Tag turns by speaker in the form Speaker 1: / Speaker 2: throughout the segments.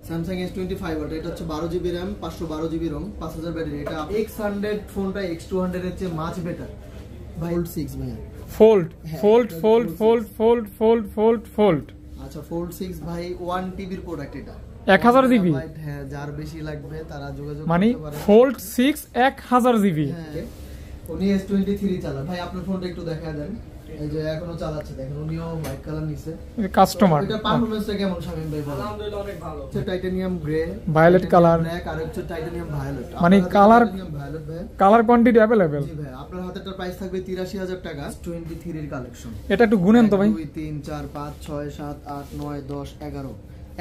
Speaker 1: Samsung S25 ultra, এটা হচ্ছে 12GB RAM 512GB ROM 5000 battery. এটা X100 ফোনটা X200 এর চেয়ে মাচ বেটার ভাই। Fold 6 ভাইয়া,
Speaker 2: ফোল্ড।
Speaker 1: আচ্ছা Fold 6 ভাই 1TB এর প্রোডাক্ট, এটা
Speaker 2: 1000GB।
Speaker 1: হ্যাঁ, যার বেশি লাগবে তারা যোগাযোগ
Speaker 2: মানে
Speaker 1: করতে পারে।
Speaker 2: Fold 6 1000GB।
Speaker 1: হ্যাঁ, উনি S23 চালান ভাই। আপনার ফোনটা একটু দেখা দেন, এই যে এখনো চালাচ্ছে, দেখেন উনিও হোয়াইট কালার নিছে।
Speaker 2: কাস্টমার
Speaker 1: এটা পারফরম্যান্সটা কেমন শামিম ভাই বলেন?
Speaker 3: আলহামদুলিল্লাহ অনেক ভালো।
Speaker 1: হচ্ছে titanium grey,
Speaker 2: violet colour,
Speaker 1: black আর হচ্ছে টাইটানিয়াম ভায়োলেট।
Speaker 2: মানে কালার
Speaker 1: ভায়োলেট ভাই,
Speaker 2: কালার কোয়ান্টিটি अवेलेबल।
Speaker 1: জি ভাই, আপনার হাতেরটার প্রাইস থাকবে 83000 টাকা। 23 এর কালেকশন,
Speaker 2: এটা একটু গুনেন তো ভাই।
Speaker 1: 2 3 4 5 6 7 8 9 10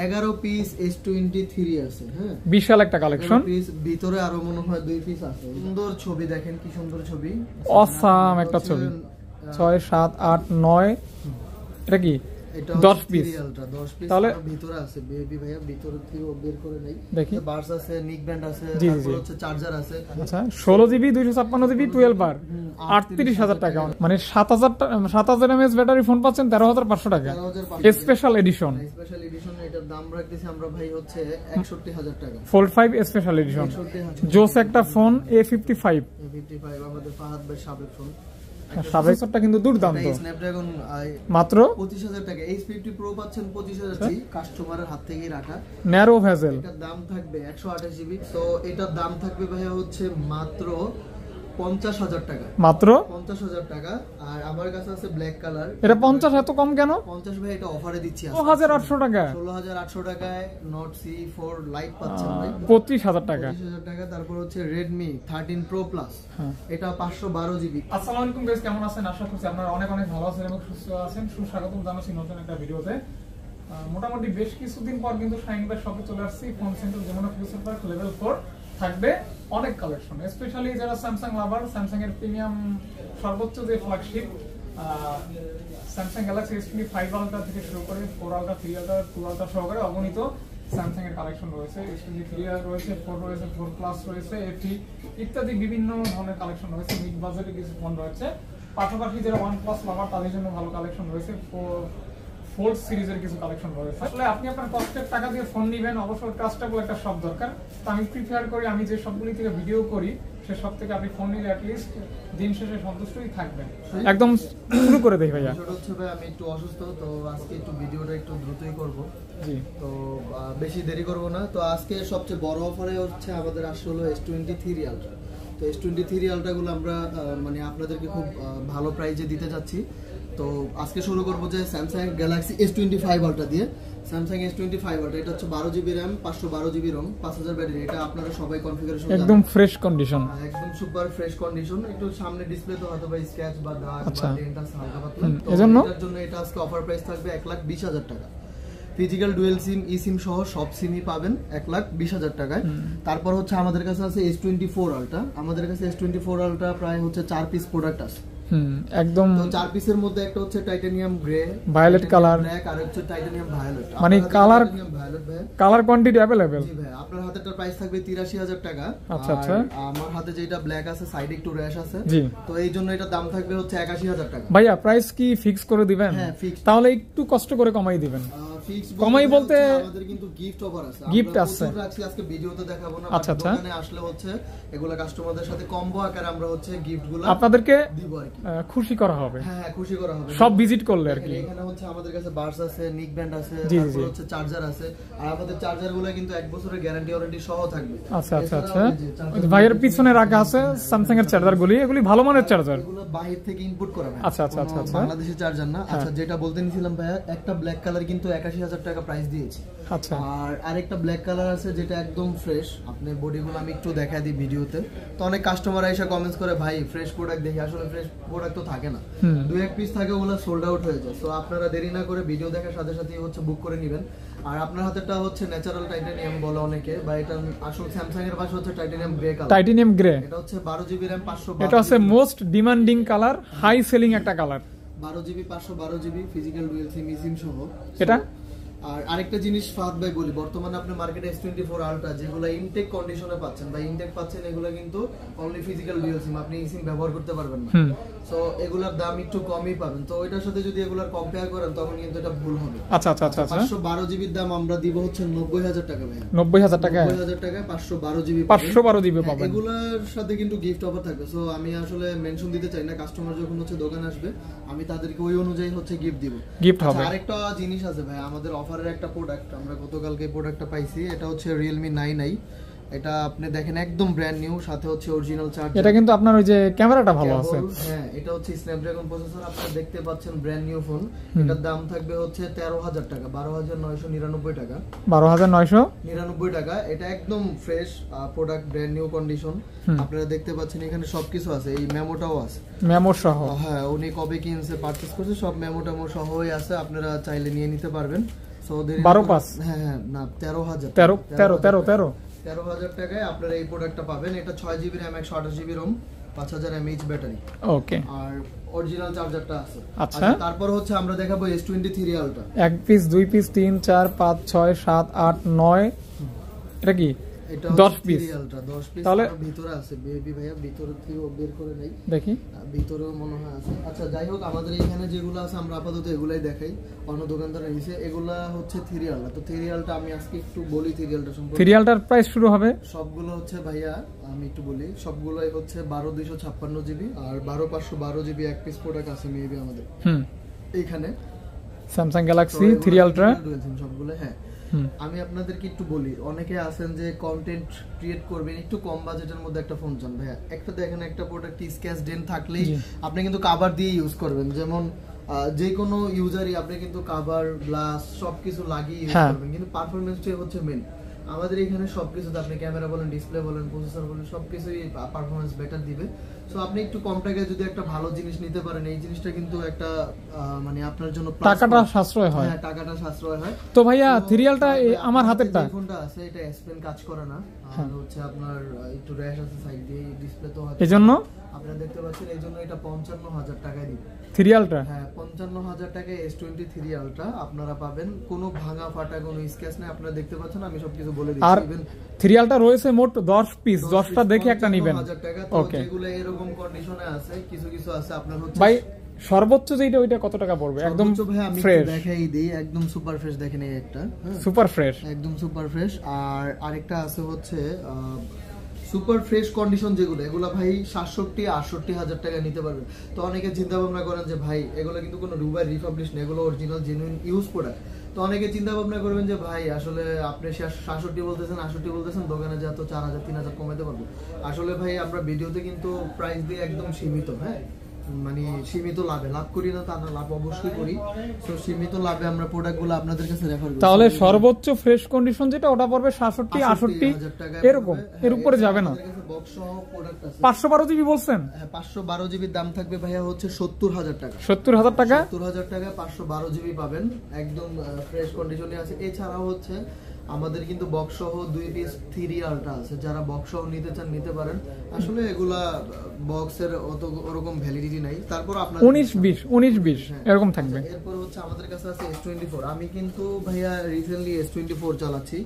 Speaker 1: 11 পিস S23 আছে। হ্যাঁ,
Speaker 2: বিশাল একটা কালেকশন।
Speaker 1: পিস ভিতরে আরো মনে হয় 2 পিস আছে। সুন্দর ছবি দেখেন, কি সুন্দর ছবি,
Speaker 2: অসাম একটা ছবি। 6 7 8 9, এটা কি
Speaker 1: এটা
Speaker 2: 10 পিস।
Speaker 1: 10 পিস
Speaker 2: তাহলে
Speaker 1: ভিতরে আছে বেবি ভাইয়া, ভিতরে থেকে বের করে নাই।
Speaker 2: দেখি
Speaker 1: বার্স আছে, নিক ব্যান্ড আছে,
Speaker 2: জি,
Speaker 1: তারপর
Speaker 2: জি।
Speaker 1: হচ্ছে চার্জার আছে।
Speaker 2: আচ্ছা 16GB 256GB 12 বার 38000 টাকা, মানে 7000 mAh ব্যাটারি ফোন পাচ্ছেন 13500 টাকা।
Speaker 1: 13500
Speaker 2: স্পেশাল এডিশন,
Speaker 1: স্পেশাল এডিশন। এটার দাম রাখতেছি আমরা ভাই হচ্ছে 61000 টাকা।
Speaker 2: Fold 5 special edition.
Speaker 1: 61000
Speaker 2: জোস একটা ফোন A55
Speaker 1: 55 আমাদের ফাহাদ ভাই সাবেক ফোন।
Speaker 2: সাবেকটা কিন্তু দুর্দান্ত।
Speaker 1: এই স্ন্যাপড্রাগন
Speaker 2: মাত্র
Speaker 1: 25000 টাকা। H50 Pro পাচ্ছেন 25000 জি, কাস্টমারের হাত থেকেই রাখা।
Speaker 2: ন্যারো ভেজেল,
Speaker 1: এটার দাম থাকবে 128GB। তো এটার দাম থাকবে ভাইয়া হচ্ছে মাত্র 50000 টাকা।
Speaker 2: মাত্র
Speaker 1: 50000 টাকা। আর আমার কাছে আছে ব্ল্যাক কালার।
Speaker 2: এটা 50 এত কম কেন?
Speaker 1: 50 ভাই, এটা অফারে দিচ্ছি
Speaker 2: 16800 টাকা।
Speaker 1: 16800 টাকায় Note C4 লাইট পাচ্ছেন ভাই
Speaker 2: 25000 টাকা।
Speaker 1: 25000 টাকা। তারপর হচ্ছে Redmi 13 Pro Plus, এটা 512GB।
Speaker 2: আসসালামু আলাইকুম গাইস, কেমন আছেন? আশা করছি আপনারা অনেক অনেক ভালো আছেন এবং সুস্থ আছেন। সুস্বাগতম জানাচ্ছি নতুন একটা ভিডিওতে। মোটামুটি বেশ কিছুদিন পর কিন্তু শাইন ভাই শপে চলে আসছি। ফোন সেন্টার যেমন ফিউচার পার্ক লেভেল 4 থাকবে অনেক কালেকশন, স্পেশালি যারা স্যামসাং লাভার, স্যামসাং এর প্রিমিয়াম সর্বোচ্চ যে flagship Samsung Galaxy S25 ultra থেকে শুরু করে 4 আলট্রা, 3 আলট্রা, 2 আলট্রা সহকারে অগণিত স্যামসাং এর কালেকশন রয়েছে। S23 রয়েছে, 4 রয়েছে, 4 প্লাস রয়েছে, FE ইত্যাদি বিভিন্ন ধরনের কালেকশন রয়েছে। মিড বাজেটে কিছু ফোন রয়েছে। পাশাপাশি যারা OnePlus লাভার তাদের জন্য ভালো কালেকশন রয়েছে। ফোল্ড সিরিজের কিছু কালেকন রয়েছে। আসলে আপনি আপনার কষ্টের টাকা দিয়ে ফোন নেবেন, অবশ্যই ট্রাস্টেবল একটা শপ দরকার। তো আমি প্রিফার করি, আমি যে সবগুলি থেকে ভিডিও করি সে সব থেকে আপনি ফোন নিলে অ্যাটলিস্ট দিন শেষে সন্তুষ্টই থাকবেন। একদম শুরু করে দেই ভাইয়া।
Speaker 1: সেটা হচ্ছে ভাই, আমি একটু অসুস্থ, তো আজকে একটু ভিডিওটা একটু দ্রুতই করব।
Speaker 2: জি,
Speaker 1: তো বেশি দেরি করব না। তো আজকে সবচেয়ে বড় অফারে হচ্ছে আমাদের আসলে হলো S23 আলট্রা। তো S23 আলট্রাগুলো আমরা মানে আপনাদেরকে খুব ভালো প্রাইজে দিতে যাচ্ছি। তো আজকে শুরু করবো যে স্যামসাং গ্যালাক্সি S25 আলট্রা দিয়ে। স্যামসাং S25 আলট্রা, এটা হচ্ছে 12GB RAM 512GB ROM 5000 battery. এটা আপনারা সবাই কনফিগারেশন
Speaker 2: একদম ফ্রেশ কন্ডিশন,
Speaker 1: একদম সুপার ফ্রেশ কন্ডিশন। একটু সামনে ডিসপ্লে তো হয়তো বা স্ক্র্যাচ বা দাগ বা ডেন্ট আছে হালকা পাতলা। তো এটার জন্য এটা আজকে অফার প্রাইস থাকবে 1,20,000 টাকা। ফিজিক্যাল ডুয়েল সিম, ই সিম সহ সব সিমই পাবেন 1,20,000 টাকায়। তারপর হচ্ছে আমাদের কাছে আছে S24 আলট্রা। আমাদের কাছে S24 আলট্রা প্রায় হচ্ছে 4 পিস প্রোডাক্ট আছে।
Speaker 2: একদম
Speaker 1: 4 পিসের মধ্যে একটা হচ্ছে titanium grey,
Speaker 2: violet colour,
Speaker 1: black আর হচ্ছে টাইটানিয়াম ভায়োলেট।
Speaker 2: মানে কালার কালার কোয়ান্টিটি अवेलेबल।
Speaker 1: জি ভাই, আপনার হাতেরটার প্রাইস থাকবে 83000 টাকা।
Speaker 2: আচ্ছা আচ্ছা,
Speaker 1: আমার হাতে যেটা ব্ল্যাক আছে সাইডে একটু র‍্যাশ আছে,
Speaker 2: জি,
Speaker 1: তো এই জন্য এটা দাম থাকবে হচ্ছে 81000 টাকা।
Speaker 2: ভাইয়া প্রাইস কি ফিক্স করে দিবেন?
Speaker 1: হ্যাঁ, ফিক্স।
Speaker 2: তাহলে একটু কষ্ট করে কমাই দিবেন।
Speaker 1: ফিক্স
Speaker 2: কমাই বলতে
Speaker 1: আমাদের কিন্তু গিফট অফার আছে।
Speaker 2: গিফট আছে
Speaker 1: আজকে ভিডিওতে দেখাবো না,
Speaker 2: আচ্ছা আচ্ছা,
Speaker 1: দোকানে আসলে হচ্ছে এগুলা কাস্টমারদের সাথে কম্বো আকারে আমরা হচ্ছে গিফটগুলো
Speaker 2: আপনাদেরকে
Speaker 1: দিব আর কি।
Speaker 2: খুশি করা হবে।
Speaker 1: হ্যাঁ, খুশি করা হবে
Speaker 2: সব ভিজিট করলে আর কি।
Speaker 1: এখানে হচ্ছে আমাদের কাছে বার্স আছে, নিক ব্যান্ড আছে,
Speaker 2: তারপর
Speaker 1: হচ্ছে চার্জার আছে। আর আমাদের চার্জারগুলো কিন্তু 1 বছরের গ্যারান্টি ওয়ারেন্টি সহ থাকবে।
Speaker 2: আচ্ছা আচ্ছা আচ্ছা, ভাইয়ের পিছনে রাখা আছে স্যামসাং এর চার্জারগুলি, এগুলি ভালো মানের চার্জার,
Speaker 1: এগুলো বাইরে থেকে ইনপুট করা হয়।
Speaker 2: আচ্ছা আচ্ছা আচ্ছা,
Speaker 1: বাংলাদেশি চার্জার না। আচ্ছা, যেটা বলতে নিছিলাম ভাইয়া, একটা ব্ল্যাক কালার কিন্তু 81000 টাকা প্রাইস দিয়েছি।
Speaker 2: আচ্ছা,
Speaker 1: আর আরেকটা ব্ল্যাক কালার আছে যেটা একদম ফ্রেশ। আপনি বডিগুলো আমি একটু দেখাই দিই ভিডিওতে। তো অনেক কাস্টমার এসে কমেন্টস করে, ভাই ফ্রেশ প্রোডাক্ট দেখি। আসলে ফ্রেশ প্রোডাক্ট তো থাকে না, 2-1 পিস থাকে, ওগুলো সোল্ড আউট হয়ে যায়। তো আপনারা দেরি না করে ভিডিও দেখার সাথে সাথেই হচ্ছে বুক করে নেবেন। আর আপনার হাতেরটা হচ্ছে ন্যাচারাল টাইটানিয়াম বলে অনেকে, বা এটা আসলে স্যামসাং এর পাশে হচ্ছে titanium grey colour.
Speaker 2: Titanium grey,
Speaker 1: এটা হচ্ছে 12GB RAM 512।
Speaker 2: এটা হচ্ছে most demanding colour, high selling একটা colour.
Speaker 1: 12GB 512GB physical dual SIM, e SIM সহ।
Speaker 2: এটা
Speaker 1: আর আরেকটা জিনিস ফাহাদ ভাই বলি, বর্তমানে আপনি মার্কেটে S24 আলট্রা যেগুলো ইনটেক কন্ডিশনে পাচ্ছেন বা ইনটেক পাচ্ছেন, এগুলো কিন্তু অনলি ফিজিক্যাল ডুয়াল সিম, আপনি এই সিম ব্যবহার করতে পারবেন না। সো এগুলোর দাম একটু কমই পাবেন, তো ওইটার সাথে যদি এগুলোর কম্পেয়ার করেন তখন কিন্তু এটা ভুল হবে।
Speaker 2: আচ্ছা আচ্ছা আচ্ছা
Speaker 1: 512 জিবির দাম আমরা দিব হচ্ছে 90,000 টাকা ভাই।
Speaker 2: 90,000 টাকা,
Speaker 1: 90,000 টাকায় 512 জিবি
Speaker 2: 512 জিবি পাবেন।
Speaker 1: এগুলোর সাথে কিন্তু গিফট অফার থাকবে। সো আমি আসলে মেনশন দিতে চাই না, কাস্টমার যখন হচ্ছে দোকানে আসবে আমি তাদেরকে ওই অনুযায়ী হচ্ছে গিফট দিব,
Speaker 2: গিফট হবে।
Speaker 1: আরেকটা জিনিস আছে ভাই, আমাদের অফারের একটা প্রোডাক্ট আমরা গতকালকে প্রোডাক্টটা পাইছি, এটা হচ্ছে Realme 9i। এটা আপনি দেখেন একদম ব্র্যান্ড নিউ, সাথে হচ্ছে অরিজিনাল চার্জার।
Speaker 2: এটা কিন্তু আপনার ওই যে ক্যামেরাটা ভালো আছে।
Speaker 1: হ্যাঁ, এটা হচ্ছে স্ন্যাপড্রাগন প্রসেসর, আপনারা দেখতে পাচ্ছেন ব্র্যান্ড নিউ ফোন। এটার দাম থাকবে হচ্ছে 13,000 টাকা, 12,999 টাকা,
Speaker 2: 12,999
Speaker 1: টাকা। এটা একদম fresh product, brand new condition. আপনারা দেখতে পাচ্ছেন এখানে সবকিছু আছে, এই মেমোটাও আছে,
Speaker 2: মেমো সহ।
Speaker 1: হ্যাঁ, উনি কবে কিনছে পারচেজ করছে সব মেমো টেমো সহই আছে, আপনারা চাইলে নিয়ে নিতে পারবেন। সো
Speaker 2: 12,500
Speaker 1: হ্যাঁ না 13,000 টাকায় আপনারা এই প্রোডাক্টটা পাবেন। এটা 6 GB RAM 128 GB ROM 5000 mAh battery.
Speaker 2: Okay,
Speaker 1: আর অরিজিনাল চার্জারটা আছে।
Speaker 2: আচ্ছা,
Speaker 1: তারপর হচ্ছে আমরা দেখাবো S23 আলট্রা।
Speaker 2: এক পিস, দুই পিস, 3 4 5 6 7 8 9, এটা কি
Speaker 1: এটা
Speaker 2: 10 পিস?
Speaker 1: 10 পিস
Speaker 2: তাহলে
Speaker 1: ভিতরে আছে বেবি ভাইয়া, ভিতরে থেকে বের করে নেই,
Speaker 2: দেখি
Speaker 1: ভিতরেও মনে হয় আছে। আচ্ছা যাই হোক, আমাদের এখানে যেগুলো আছে আমরা আপাতত এগুলাই দেখাই, অন্য দোকানদাররা নিছে। এগুলা হচ্ছে 3 আলট্রা। তো 3 আলট্রা আমি আজকে একটু বলি 3 আলট্রা সম্পর্কে।
Speaker 2: 3 আলট্রার প্রাইস শুরু হবে
Speaker 1: সবগুলো হচ্ছে ভাইয়া, আমি একটু বলি, সবগুলোই হচ্ছে 12,256 জিবি আর 12,512 জিবি এক পিস প্রোডাক্ট আছে মেবি আমাদের এইখানে
Speaker 2: স্যামসাং গ্যালাক্সি 3 আলট্রা
Speaker 1: সবগুলো। হ্যাঁ, আমি আপনাদেরকে একটু বলি, অনেকে আছেন যে কন্টেন্ট ক্রিয়েট করবেন, একটু কম বাজেটের মধ্যে একটা ফোন চান ভাইয়া, একটা দেখেন একটা প্রোডাক্ট স্ক্র্যাচ ডেন্ট থাকলেই আপনি কিন্তু কভার দিয়ে ইউজ করবেন। যেমন যে কোনো ইউজারই আপনি কিন্তু কভার, গ্লাস সবকিছু লাগিয়ে ইউজ করবেন, কিন্তু পারফরম্যান্সটাই হচ্ছে মেন। আমাদের এখানে সবকিছুতে আপনি ক্যামেরা বলেন, ডিসপ্লে বলেন, প্রসেসর বলেন, সবকিছুই পারফরম্যান্স বেটার দিবে। সো আপনি একটু কম টাকায় যদি একটা ভালো জিনিস নিতে পারেন, এই জিনিসটা কিন্তু একটা মানে আপনার জন্য
Speaker 2: টাকাটা সাশ্রয় হয়।
Speaker 1: হ্যাঁ, টাকাটা সাশ্রয় হয়।
Speaker 2: তো ভাইয়া 3 আলট্রা আমার হাতেরটা
Speaker 1: ফোনটা আছে, এটা S Pen কাজ করে না, আর হচ্ছে আপনার একটু র‍্যাশ আছে সাইড দিয়ে, ডিসপ্লে তো আছে,
Speaker 2: এজন্য
Speaker 1: আপনারা দেখতে পাচ্ছেন, এইজন্য এটা 55,000 টাকায় দিবে
Speaker 2: 3 আলট্রা।
Speaker 1: হ্যাঁ, 55,000 টাকায় S23 আলট্রা আপনারা পাবেন, কোনো ভাঙা ফাটা কোনো স্ক্র্যাচ নাই। আপনারা দেখতে পাচ্ছেন, আমি সবকিছু বলে দিচ্ছি।
Speaker 2: আর 3 আলট্রা রয়েছে মোট 10 পিস, 10টা দেখে একটা নেবেন।
Speaker 1: ওকে, যেগুলো এরকম কন্ডিশনে আছে, কিছু কিছু আছে আপনার হচ্ছে
Speaker 2: ভাই সর্বোচ্চ যেটা ওইটা কত টাকা পড়বে? একদম
Speaker 1: ফ্রেশ দেখাই দেই, একদম সুপার ফ্রেশ দেখেন, এই একটা
Speaker 2: সুপার ফ্রেশ,
Speaker 1: একদম সুপার ফ্রেশ। আর আরেকটা আছে হচ্ছে সুপার ফ্রেশ কন্ডিশন, যেগুলো এগুলো ভাই 67-68,000 টাকা নিতে পারবেন। তো অনেকে চিন্তা ভাবনা করেন যে ভাই এগুলো কিন্তু কোনো দুবাই রিফাবলিশ না, এগুলো অরিজিনাল জেনুইন ইউজ প্রোডাক্ট। তো অনেকে চিন্তা ভাবনা করবেন যে ভাই আসলে আপনি 66 বলতেছেন, 68 বলতেছেন, দোকানে যা তো 4,000-3,000 কমাতে পারবো। আসলে ভাই আমরা ভিডিওতে কিন্তু প্রাইস দিয়ে একদম সীমিত, হ্যাঁ মানে সীমিত লাভে লাভ করি না, তা না, লাভ অবশ্যই করি। তো সীমিত লাভে আমরা প্রোডাক্টগুলো আপনাদের কাছে রেফার করি।
Speaker 2: তাহলে সর্বোচ্চ ফ্রেশ কন্ডিশন যেটা ওটা পড়বে 67-68 এরকম, এর উপরে যাবে না।
Speaker 1: বক্স সহ প্রোডাক্ট আছে।
Speaker 2: 512 জিবি বলছেন?
Speaker 1: হ্যাঁ, 512 জিবির দাম থাকবে ভাইয়া হচ্ছে 70,000 টাকা।
Speaker 2: 70,000 টাকা,
Speaker 1: 70,000 টাকা 512 জিবি পাবেন, একদম ফ্রেশ কন্ডিশনে আছে। এছাড়াও হচ্ছে আমাদের কিন্তু বক্স সহ 2 পিস 3 আলট্রা আছে, যারা বক্স সহ নিতে চান নিতে পারেন। আসলে এগুলা বক্সের অত ওরকম ভ্যালিডিটি নাই, তারপর আপনার
Speaker 2: 19-20 এরকম থাকবে।
Speaker 1: এরপর হচ্ছে আমাদের কাছে আছে S24। আমি কিন্তু ভাইয়া রিসেন্টলি S24 চালাচ্ছি,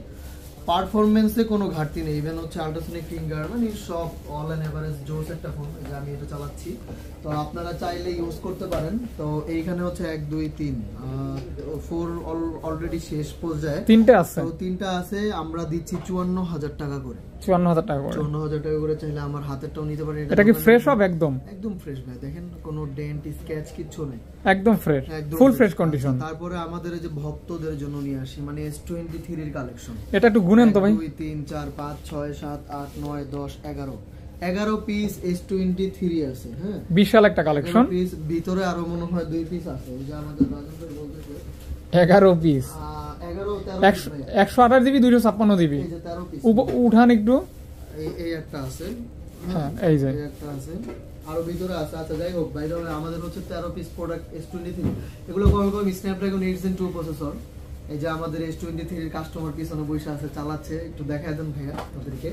Speaker 1: পারফরম্যান্সে কোনো ঘাটতি নেই, ইভেন হচ্ছে আল্ট্রাসনিক ফিঙ্গার, মানে সব অল এন্ড এভারেজ জোস একটা ফোন, যে আমি এটা চালাচ্ছি। তো আপনারা চাইলে ইউজ করতে পারেন। তো এইখানে হচ্ছে 1 2 3 4 অলরেডি শেষ পর্যায়ে,
Speaker 2: 3টা আছে।
Speaker 1: তো 3টা আছে, আমরা দিচ্ছি 54,000 টাকা করে।
Speaker 2: 54,000 টাকা করে,
Speaker 1: 54,000 টাকা করে। চাইলে আমার হাতেরটাও নিতে পারেন।
Speaker 2: এটা কি ফ্রেশ হবে? একদম
Speaker 1: একদম ফ্রেশ ভাই, দেখেন কোনো ডেন্ট স্ক্র্যাচ কিচ্ছু নেই,
Speaker 2: একদম ফ্রেশ, ফুল ফ্রেশ কন্ডিশন।
Speaker 1: তারপরে আমাদের এই যে ভক্তদের জন্য নিয়ে আসি, মানে S23 এর কালেকশন।
Speaker 2: এটা একটু গুনেন তো ভাই।
Speaker 1: 2 3 4 5 6 7 8 9 10 11 পিস S23 আছে। হ্যাঁ,
Speaker 2: বিশাল একটা কালেকশন।
Speaker 1: পিস ভিতরে আরো মনে হয় 2 পিস আছে, এই যে আমাদের রাজন ভাই বলতেছে
Speaker 2: 11 পিস, 128 জিবি 256 জিবি।
Speaker 1: এই যে 13 পিস
Speaker 2: উঠান একটু,
Speaker 1: এই একটা আছে।
Speaker 2: হ্যাঁ, এই যে
Speaker 1: একটা আছে, আরো ভিতরে আছে। আচ্ছা যাই হোক, বাইরে আমাদের হচ্ছে 13 পিস প্রোডাক্ট S23। এগুলো কোয়ালকম স্ন্যাপড্রাগন 8 Gen 2 প্রসেসর। এই যে আমাদের S23 এর কাস্টমার পিছনে বসে আছে, চালাচ্ছে, একটু দেখায় দেন ভাইয়া আপনাদেরকে।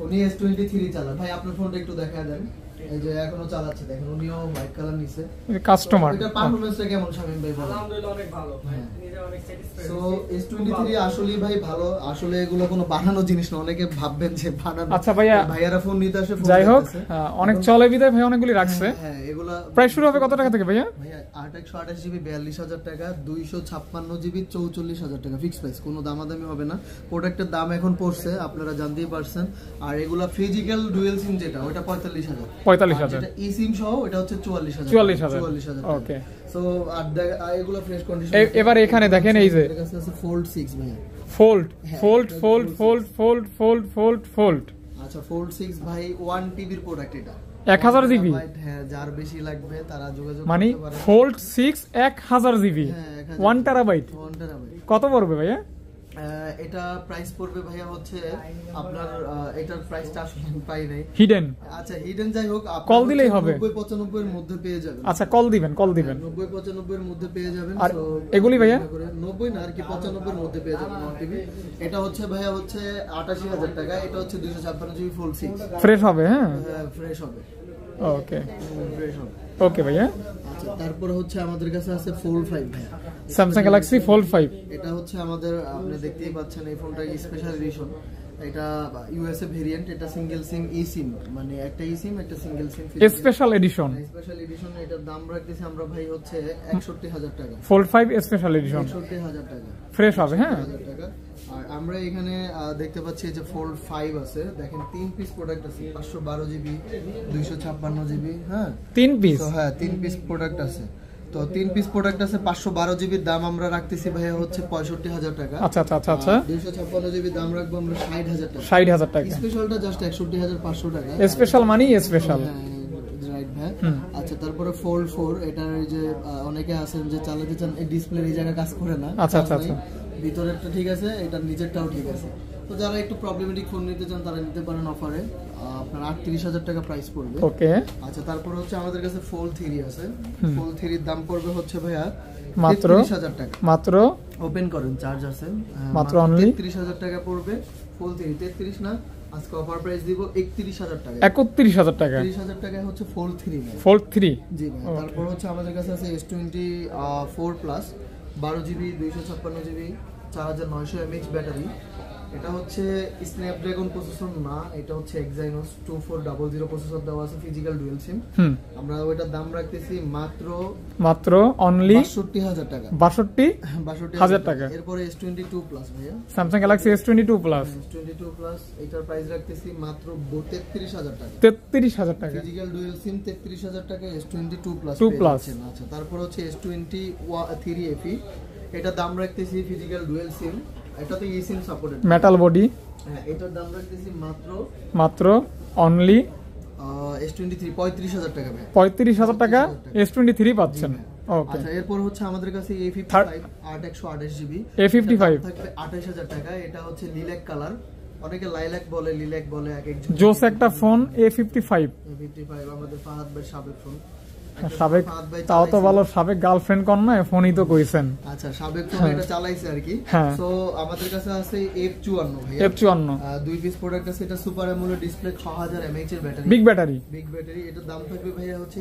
Speaker 1: উনি S23 চালান, ভাই আপনার ফোনটা একটু দেখায় দেন। এই যে এখনো চালাচ্ছে, দেখেন উনিও হোয়াইট কালার নিছে।
Speaker 2: কাস্টমার।
Speaker 1: এটা পারফরম্যান্সটা কেমন শামিম ভাই বলেন?
Speaker 3: আলহামদুলিল্লাহ অনেক ভালো, নিজে
Speaker 1: সো S23 আসলে ভাই ভালো, আসলে এগুলো কোনো বানানো জিনিস না, অনেকে ভাববেন যে বানানো।
Speaker 2: আচ্ছা ভাইয়া,
Speaker 1: ভাইয়ারা ফোন নিতে আসে,
Speaker 2: যাই হোক অনেক চলে বিদায় ভাই অনেকগুলি রাখছে।
Speaker 1: হ্যাঁ এগুলা
Speaker 2: প্রাইস শুরু হবে কত টাকা থেকে ভাইয়া?
Speaker 1: ভাইয়া 8 128 জিবি 42,000 টাকা, 256 জিবি 44,000 টাকা ফিক্স প্রাইস, কোনো দামাদামি হবে না। প্রোডাক্টের দাম এখন পড়ছে আপনারা জানতেই পারছেন। আর এগুলা ফিজিক্যাল ডুয়াল সিম যেটা ওটা 45,000, যেটা ই সিম সহ এটা হচ্ছে 44,000।
Speaker 2: ওকে,
Speaker 1: সো আর এগুলা ফ্রেশ কন্ডিশন।
Speaker 2: এবার এখানে দেখেন এই যে
Speaker 1: ফোল্ড 6 ভাইয়া,
Speaker 2: fold fold fold fold fold fold fold fold.
Speaker 1: আচ্ছা ফোল্ড 6 ভাই 1 টিবির প্রোডাক্ট এটা,
Speaker 2: 1000 জিবি।
Speaker 1: হ্যাঁ যার বেশি লাগবে তারা যোগাযোগ
Speaker 2: মানে
Speaker 1: করতে পারে।
Speaker 2: Fold 6 1000 GB, 1 terabyte. কত পড়বে ভাইয়া?
Speaker 1: এটা প্রাইস পড়বে ভাইয়া হচ্ছে আপনার, এটার প্রাইসটা আসলে পাই নাই,
Speaker 2: হিডেন।
Speaker 1: আচ্ছা হিডেন যাই হোক,
Speaker 2: কল দিলেই হবে,
Speaker 1: 90 95 এর মধ্যে পেয়ে যাবেন।
Speaker 2: আচ্ছা কল দিবেন
Speaker 1: 90 95 এর মধ্যে পেয়ে যাবেন।
Speaker 2: আর এগুলি ভাইয়া
Speaker 1: 90 না আর কি 95 এর মধ্যে পেয়ে যাবেন টিভি। এটা হচ্ছে ভাইয়া হচ্ছে 88,000 টাকা, এটা হচ্ছে 256 জিবি ফুল 6
Speaker 2: ফ্রেশ হবে। হ্যাঁ
Speaker 1: ফ্রেশ হবে।
Speaker 2: ওকে
Speaker 1: ফ্রেশ হবে।
Speaker 2: ওকে ভাইয়া।
Speaker 1: আচ্ছা তারপরে হচ্ছে আমাদের কাছে আছে ফোল্ড 5 ভাইয়া,
Speaker 2: স্যামসাং গ্যালাক্সি ফোল্ড 5।
Speaker 1: এটা হচ্ছে আমাদের, আপনি দেখতেই পাচ্ছেন এই ফোনটা স্পেশাল এডিশন, এটা ইউএসএ ভেরিয়েন্ট, এটা সিঙ্গেল সিম ই সিম, মানে একটা ই সিম একটা সিঙ্গেল সিম
Speaker 2: স্পেশাল এডিশন।
Speaker 1: স্পেশাল এডিশন এটার দাম রাখতেছি আমরা ভাই হচ্ছে 61,000 টাকা,
Speaker 2: ফোল্ড 5 স্পেশাল এডিশন
Speaker 1: 61,000 টাকা
Speaker 2: ফ্রেশ হবে। হ্যাঁ
Speaker 1: টাকা। আর আমরা এখানে দেখতে পাচ্ছি যে ফোল্ড 5 আছে, দেখেন 3 পিস প্রোডাক্ট আছে, 512 জিবি 256 জিবি। হ্যাঁ
Speaker 2: 3 পিস,
Speaker 1: হ্যাঁ 3 পিস প্রোডাক্ট আছে। তো 3 পিস প্রোডাক্ট আছে, 512 জিবির দাম আমরা রাখতেছি ভাইয়া হচ্ছে 65,000 টাকা।
Speaker 2: আচ্ছা আচ্ছা আচ্ছা আচ্ছা।
Speaker 1: 256 জিবির দাম রাখবো আমরা 60,000 টাকা।
Speaker 2: 60,000 টাকা।
Speaker 1: স্পেশালটা জাস্ট 61,500 টাকা।
Speaker 2: স্পেশাল মানে স্পেশাল,
Speaker 1: রাইট ভাই। আচ্ছা তারপরে ফোল্ড 4, এটার এই যে অনেকে আছেন যে চালাতে চান, এই ডিসপ্লে এই জায়গায় কাজ করে না।
Speaker 2: আচ্ছা আচ্ছা আচ্ছা।
Speaker 1: ভিতরেরটা ঠিক আছে, এটার নিচেরটাও ঠিক আছে। তো যারা একটু প্রবলেমেটিক ফোন নিতে চান তারা নিতে পারেন অফারে, আপনার 38,000 টাকা প্রাইস পড়বে।
Speaker 2: ওকে।
Speaker 1: আচ্ছা তারপর হচ্ছে আমাদের কাছে ফোল্ড 3 আছে, ফোল্ড 3 এর দাম পড়বে হচ্ছে ভাইয়া
Speaker 2: মাত্র
Speaker 1: 33,000 টাকা।
Speaker 2: মাত্র
Speaker 1: ওপেন করেন, চার্জ আছে,
Speaker 2: মাত্র অনলি
Speaker 1: 33,000 টাকা পড়বে ফোল্ড 3। 33 না, আজকে অফার প্রাইস দিব 31,000 টাকা।
Speaker 2: 31,000 টাকা,
Speaker 1: 30,000 টাকায় হচ্ছে ফোল্ড 3
Speaker 2: ফোল্ড 3।
Speaker 1: জি ভাই। তারপর হচ্ছে আমাদের কাছে আছে S24 plus 12 GB 256 GB 4900 mAh battery. এটা হচ্ছে স্ন্যাপড্রাগন প্রসেসর না, এটা হচ্ছে Exynos 2400 প্রসেসর দেওয়া আছে, ফিজিক্যাল ডুয়াল সিম। আমরা ওইটার দাম রাখতেছি মাত্র
Speaker 2: অনলি
Speaker 1: 62,000 টাকা।
Speaker 2: 62,000 টাকা।
Speaker 1: এরপরে S22 প্লাস ভাইয়া,
Speaker 2: Samsung Galaxy S22 plus.
Speaker 1: S22 plus এটার প্রাইস রাখতেছি মাত্র 33,000 টাকা।
Speaker 2: 33,000 টাকা।
Speaker 1: ফিজিক্যাল ডুয়াল সিম 33,000 টাকা, S22 প্লাস। আচ্ছা তারপর হচ্ছে S23 FE, এটা দাম রাখতেছি ফিজিক্যাল ডুয়াল সিম, এটাতে ই সিম সাপোর্টেড,
Speaker 2: মেটাল বডি।
Speaker 1: হ্যাঁ এটার দাম রাখতেছি
Speaker 2: মাত্র অনলি
Speaker 1: S23 35,000 টাকা ভাই।
Speaker 2: 35,000 টাকা S23 পাচ্ছেন। ওকে।
Speaker 1: আচ্ছা এরপর হচ্ছে আমাদের কাছে A55 8 জিবি
Speaker 2: A55
Speaker 1: থাকবে 28,000 টাকা। এটা হচ্ছে লিল্যাক কালার, অনেকে লাইলাক বলে লিল্যাক বলে, এক একজন।
Speaker 2: জোস একটা ফোন A55
Speaker 1: আমাদের ফাহাদ ভাই সাবেক ফোন,
Speaker 2: সাবেক, তাও তো ভালো, সাবেক গার্লফ্রেন্ড কোন না ফোনই তো কইছেন।
Speaker 1: আচ্ছা সাবেক ফোন এটা চালাইছে আর কি। সো আমাদের কাছে আছে F54 ভাই,
Speaker 2: F54
Speaker 1: দুই পিস প্রোডাক্ট আছে, এটা সুপার অ্যামোলেড ডিসপ্লে 6000 mAh এর ব্যাটারি, বিগ ব্যাটারি। এটার দাম থাকবে ভাইয়া হচ্ছে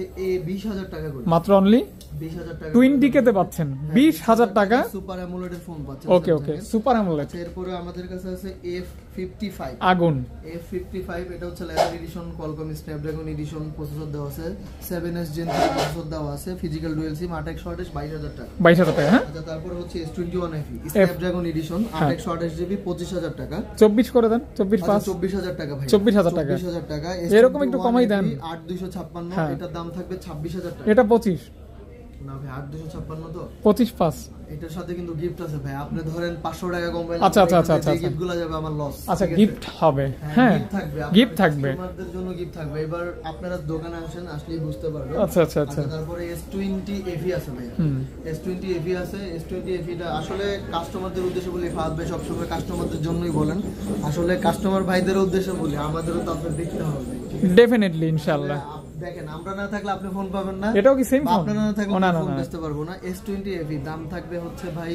Speaker 1: 20,000 টাকা করে,
Speaker 2: মাত্র অনলি
Speaker 1: 20,000 টাকা।
Speaker 2: 20 কে তে পাচ্ছেন 20,000 টাকা,
Speaker 1: সুপার অ্যামোলেড এর ফোন পাচ্ছেন।
Speaker 2: ওকে ওকে, সুপার অ্যামোলেড।
Speaker 1: এরপরে আমাদের কাছে আছে F55
Speaker 2: আগুন।
Speaker 1: F55 এটা হচ্ছে leather addition, Qualcomm Snapdragon addition processor দেওয়া আছে, 7S Gen 3 প্রসেসর দেওয়া আছে, ফিজিক্যাল ডুয়াল সিম 8/128 22,000 টাকা।
Speaker 2: 22,000 টাকা। হ্যাঁ
Speaker 1: আচ্ছা তারপরে হচ্ছে S21 FE Snapdragon addition 8/128 GB 25,000 টাকা।
Speaker 2: 24 করে দেন, 24 পাস,
Speaker 1: 24,000 টাকা ভাই,
Speaker 2: 24,000 টাকা।
Speaker 1: 24,000 টাকা।
Speaker 2: এরকম একটু কমাই দেন,
Speaker 1: 8256 এটার দাম থাকবে 26,000 টাকা।
Speaker 2: এটা 25
Speaker 1: না ভাই 8256 তো
Speaker 2: 25 পাস।
Speaker 1: এটার সাথে কিন্তু গিফট আছে ভাই, আপনি ধরেন 500 টাকা কম পাইলেন।
Speaker 2: আচ্ছা আচ্ছা আচ্ছা আচ্ছা,
Speaker 1: গিফটগুলো যাবে আমার লস।
Speaker 2: আচ্ছা গিফট হবে, হ্যাঁ গিফট থাকবে,
Speaker 1: কাস্টমারদের জন্য গিফট থাকবে। এবার আপনারা দোকানে আসেন, আসলেই বুঝতে পারবেন।
Speaker 2: আচ্ছা আচ্ছা আচ্ছা।
Speaker 1: তারপরে S20 FE আছে ভাই, S20 FE আছে। S20 FE টা আসলে কাস্টমারদের উদ্দেশ্যে বলি, ফাহাদ ভাই সবসময় কাস্টমারদের জন্যই বলেন, আসলে কাস্টমার ভাইদের উদ্দেশ্যে বলি, আমাদেরও তো আপনাদের দেখতে হবে
Speaker 2: ডেফিনেটলি ইনশাআল্লাহ।
Speaker 1: দেখেন আমরা না থাকলে আপনি ফোন পাবেন না,
Speaker 2: এটাও কি সেম ফোন?
Speaker 1: আপনারা না থাকলে ফোন বেচতে পারবো না। S20 FE দাম থাকবে হচ্ছে ভাই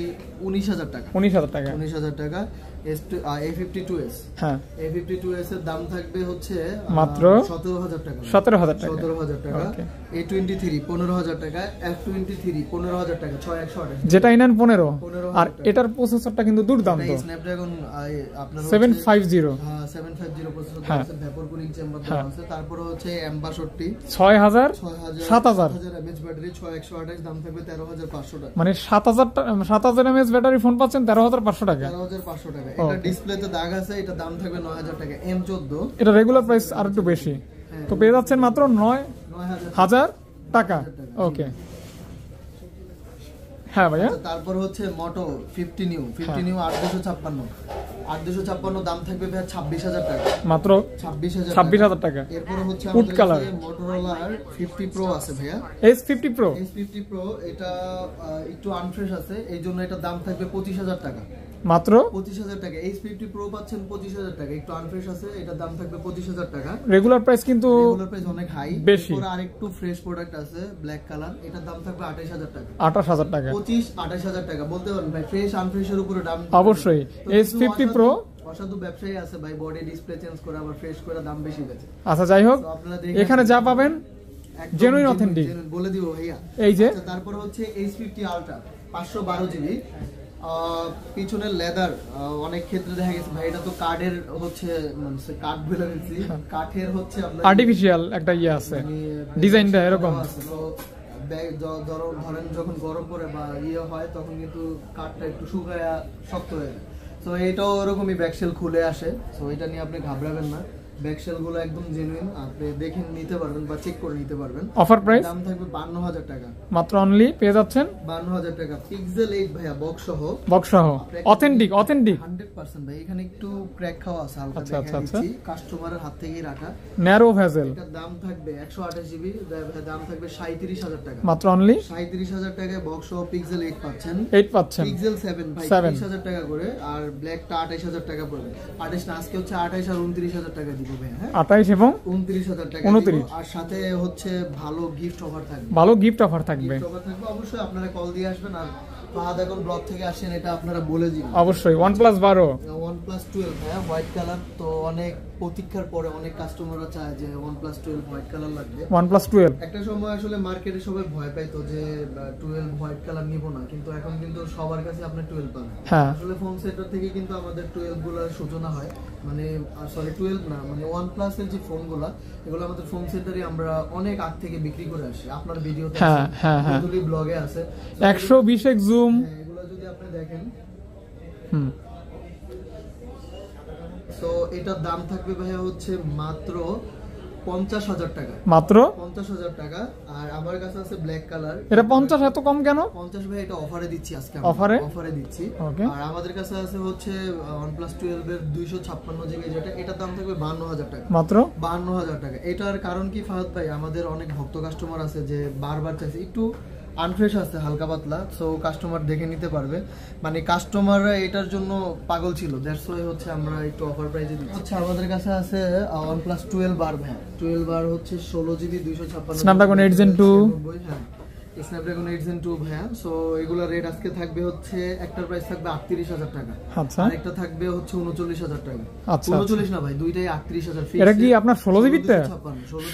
Speaker 1: 19,000 টাকা।
Speaker 2: 19,000 টাকা।
Speaker 1: 19,000 টাকা। A52s।
Speaker 2: হ্যাঁ,
Speaker 1: A52s এর দাম থাকবে হচ্ছে
Speaker 2: মাত্র
Speaker 1: 17,000 টাকা।
Speaker 2: 17,000 টাকা।
Speaker 1: 17,000 টাকা।
Speaker 2: ওকে।
Speaker 1: A23 15,000 টাকা। F23 15,000 টাকা। 6128।
Speaker 2: যেটা ইনান 15,
Speaker 1: 15,000
Speaker 2: আর
Speaker 1: টাকা।
Speaker 2: এটার প্রসেসরটা কিন্তু দুর্দান্ত।
Speaker 1: এই স্ন্যাপড্রাগন আপনার
Speaker 2: 750
Speaker 1: 750 প্রসেসর
Speaker 2: হ্যাঁ।
Speaker 1: আছে, ভেপর কুলিং চেম্বার
Speaker 2: হ্যাঁ।
Speaker 1: আছে। তারপরে হচ্ছে M62
Speaker 2: 6000
Speaker 1: 6000
Speaker 2: 7000
Speaker 1: mAh ব্যাটারি 6128, দাম থাকবে 13,500 টাকা।
Speaker 2: মানে 7000 mAh ব্যাটারি ফোন পাচ্ছেন 13,500 টাকা।
Speaker 1: 13,500 টাকা। এটা
Speaker 2: Okay.
Speaker 1: ডিসপ্লেতে দাগ আছে, এটা দাম থাকবে 9,000 টাকা। M14
Speaker 2: এটা রেগুলার প্রাইস আর একটু বেশি, তো পেয়ে যাচ্ছেন মাত্র 9,000 টাকা। ওকে, হ্যাঁ ভাইয়া।
Speaker 1: তারপর হচ্ছে মোটো 50 নিউ 8256 দাম থাকবে ভাই 26,000 টাকা।
Speaker 2: মাত্র
Speaker 1: 26,000
Speaker 2: টাকা।
Speaker 1: এরপর হচ্ছে
Speaker 2: উড কালার
Speaker 1: মোটরোলা 50 প্রো আছে ভাইয়া।
Speaker 2: S50 Pro
Speaker 1: S50 প্রো, এটা একটু আনফ্রেশ আছে, এই জন্য এটা দাম থাকবে 25,000 টাকা।
Speaker 2: মাত্র
Speaker 1: 25,000 টাকা। S50 প্রো পাচ্ছেন 25,000 টাকা, একটু আনফ্রেশ আছে, এটা দাম থাকবে 25,000 টাকা।
Speaker 2: রেগুলার প্রাইস কিন্তু
Speaker 1: রেগুলার প্রাইস অনেক হাই।
Speaker 2: বেশি।
Speaker 1: এরপর আরেকটু ফ্রেশ প্রোডাক্ট আছে ব্ল্যাক কালার, এটার দাম থাকবে 28,000 টাকা।
Speaker 2: 28,000 টাকা।
Speaker 1: 25-28,000 টাকা বলতে পারেন ভাই, ফ্রেশ আনফ্রেশের উপরে দাম
Speaker 2: অবশ্যই। S50 Pro
Speaker 1: অসাধু ব্যবসায়ী আছে ভাই, বডি ডিসপ্লে চেঞ্জ করে আবার ফ্রেশ করে দাম বেশি বেচে।
Speaker 2: আচ্ছা, যাই হোক,
Speaker 1: তো আপনারা দেখেন,
Speaker 2: এখানে যা পাবেন
Speaker 1: একদম
Speaker 2: genuine authentic।
Speaker 1: বলে দিব ভাইয়া।
Speaker 2: এই যে
Speaker 1: আচ্ছা, তারপর হচ্ছে H50 আলট্রা 512 জিবি। পিছনের লেদার অনেক ক্ষেত্রে দেখা গেছে ভাই, এটা তো কাঠের হচ্ছে, মানে কাঠ বলে দিচ্ছি, কাঠের হচ্ছে আপনার
Speaker 2: আর্টিফিশিয়াল একটা ইয়ে আছে, ডিজাইনটা এরকম।
Speaker 1: তো ধরেন যখন গরম পড়ে বা ইয়ে হয়, তখন কিন্তু কাঠটা একটু শুকায় শক্ত হয়ে যায়। তো এটাও ওরকমই ব্যাকশেল খুলে আসে, তো এটা নিয়ে আপনি ঘাবড়াবেন না। ব্যাকশেল গুলো একদম জেনুইন, আপনি দেখে নিতে পারবেন বা চেক করে নিতে পারবেন।
Speaker 2: অফার প্রাইস
Speaker 1: দাম থাকবে 52,000 টাকা।
Speaker 2: মাত্র অনলি পেয়ে যাচ্ছেন
Speaker 1: 52,000 টাকা। পিক্সেল 8 ভাইয়া, বক্স সহ
Speaker 2: অথেন্টিক
Speaker 1: 100% ভাই। এখানে একটু ক্র্যাক খাওয়া আছে হালকা,
Speaker 2: আচ্ছা, আচ্ছা, আচ্ছা।
Speaker 1: কাস্টমারের হাত থেকেই রাখা।
Speaker 2: ন্যারো ভেজেল,
Speaker 1: এটার দাম থাকবে 128 জিবি, দাম থাকবে 37,000 টাকা।
Speaker 2: মাত্র অনলি
Speaker 1: 37,000 টাকায় বক্স সহ পিক্সেল 8 পাচ্ছেন।
Speaker 2: 8 পাচ্ছেন।
Speaker 1: পিক্সেল 7 ভাই 30,000 টাকা করে, আর ব্ল্যাকটা 28,000 টাকা পড়বে। 28 না, আজকে হচ্ছে 28 আর 29,000 টাকা দিব ভাই। হ্যাঁ,
Speaker 2: 28 এবং
Speaker 1: 29,000 টাকা
Speaker 2: 29,
Speaker 1: দিব, আর সাথে হচ্ছে ভালো গিফট অফার থাকবে।
Speaker 2: ভালো গিফট অফার থাকবে।
Speaker 1: গিফট অফার থাকবে, অবশ্যই আপনারা কল দিয়ে আসবেন। আর ফাহাদ এখন ব্লগ থেকে আসেন, এটা আপনারা বলে দিন।
Speaker 2: অবশ্যই OnePlus 12
Speaker 1: OnePlus 12 হ্যাঁ, হোয়াইট কালার। তো অনেক প্রতীক্ষার পরে অনেক কাস্টমাররা চায় যে OnePlus 12 হোয়াইট কালার লাগবে।
Speaker 2: OnePlus 12
Speaker 1: একটা সময় আসলে মার্কেটে সবাই ভয় পাইতো যে 12 হোয়াইট কালার নিব না, কিন্তু এখন কিন্তু সবার কাছে আপনি 12 পাবেন।
Speaker 2: হ্যাঁ,
Speaker 1: আসলে ফোন সেন্টার থেকে কিন্তু আমাদের 12 গুলোর সূচনা হয়, মানে সরি 12 না, মানে OnePlus এর যে ফোনগুলো, এগুলো আমাদের ফোন সেন্টারে আমরা অনেক আগ থেকে বিক্রি করে আসি। আপনার ভিডিওতে
Speaker 2: হ্যাঁ, হ্যাঁ, হ্যাঁ,
Speaker 1: ব্লগে আছে
Speaker 2: 120x জুম।
Speaker 1: এগুলো যদি আপনি দেখেন,
Speaker 2: হুম,
Speaker 1: তো এটার দাম থাকবে ভাইয়া হচ্ছে মাত্র 50,000 টাকা।
Speaker 2: মাত্র
Speaker 1: 50,000 টাকা। আর আমার কাছে আছে ব্ল্যাক কালার।
Speaker 2: এটা 50 এত কম কেন?
Speaker 1: 50 ভাই, এটা অফারে দিচ্ছি আজকে। অফারে দিচ্ছি।
Speaker 2: ওকে।
Speaker 1: আর আমাদের কাছে আছে হচ্ছে OnePlus 12 এর 256 জিবি, যেটা এটার দাম থাকবে 52,000 টাকা।
Speaker 2: মাত্র
Speaker 1: 52,000 টাকা। এটার কারণ কি ফাহাদ ভাই, আমাদের অনেক ভক্ত কাস্টমার আছে যে বারবার চাইছে, একটু আনফ্রেশ আছে হালকা পাতলা, সো কাস্টমার দেখে নিতে পারবে। মানে কাস্টমাররা এটার জন্য পাগল ছিল, দ্যাটস ওয়াই হচ্ছে আমরা একটু অফার প্রাইসে দিচ্ছি। হচ্ছে আমাদের কাছে আছে OnePlus 12 বার ভাই। 12 বার হচ্ছে 16 জিবি 256,
Speaker 2: Snapdragon 8 Gen 2।
Speaker 1: হ্যাঁ, Snapdragon 8 Gen 2 ভাইয়া। সো এগুলা রেট আজকে থাকবে হচ্ছে, একটার প্রাইস থাকবে 38,000 টাকা।
Speaker 2: আচ্ছা,
Speaker 1: আর একটা থাকবে হচ্ছে 39,000 টাকা।
Speaker 2: আচ্ছা,
Speaker 1: 39 না ভাই, দুইটাই 38,000 ফিক্স।
Speaker 2: এটা কি আপনার 16 জিবিটা?